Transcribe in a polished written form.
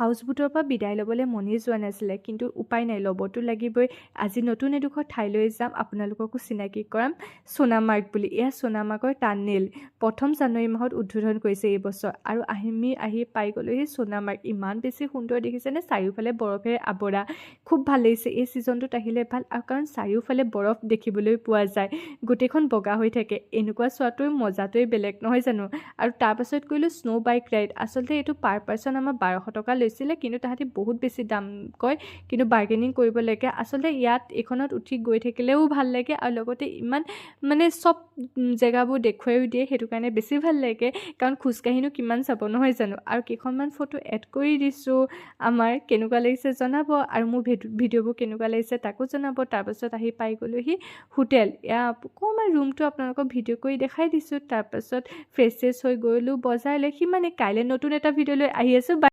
হাউচবোটৰ পৰা বিদায় ল'বলৈ মনেই যোৱা নাছিলে, কিন্তু উপায় নাই, ল'বতো লাগিবই। আজি নতুন এডোখৰ ঠাইলৈ যাম, আপোনালোককো চিনাকি কৰাম, সোণামাৰ্গ বুলি। এয়া সোণামাৰ্গৰ টানেল 1 জানুৱাৰী মাহত উদ্বোধন কৰিছে এই বছৰ, আৰু আমি আহি পাই গ'লোহি সোণামাৰ্গ। ইমান বেছি সুন্দৰ দেখিছেনে, চাৰিওফালে বৰফেৰে আৱৰা, খুব ভাল লাগিছে। এই ছিজনটোত আহিলে ভাল, আৰু কাৰণ চাৰিওফালে বৰফ দেখিবলৈ পোৱা যায়, গোটেইখন বগা হৈ থাকে। এনেকুৱা চোৱাটোৰ মজাটোৱেই বেলেগ নহয় জানো। আৰু তাৰপাছত কৰিলোঁ স্ন' বাইক ৰাইড। আচলতে এইটো পাৰ পাৰ্চন আমাৰ 1200 টকা লৈছিলে, কিন্তু তাহাঁতি বহুত বেছি দাম কয়, কিন্তু বাৰ্গেনিং কৰিব লাগে। আচলতে ইয়াত এইখনত উঠি গৈ থাকিলেও ভাল লাগে, আৰু লগতে ইমান মানে চব জেগাবোৰ দেখুৱাইও দিয়ে, সেইটো কাৰণে বেছি ভাল লাগে, কাৰণ খোজকাঢ়িনো কিমান চাব নহয় জানো। আৰু কেইখনমান ফটো এড কৰি দিছোঁ, আমাৰ কেনেকুৱা লাগিছে জনাব, আৰু মোৰ ভিডিঅ'বোৰ কেনেকুৱা লাগিছে তাকো জনাব। তাৰপাছত আহি পাই গ'লোহি হোটেল। এয়া অকণমান ৰুমটো আপোনালোকক ভিডিঅ' কৰি দেখাই দিছোঁ। তাৰপাছত ফ্ৰেছ হৈ গ'লোঁ বজাৰলৈ। সিমানে, কাইলৈ নতুন এটা ভিডিঅ' লৈ আহি আছোঁ।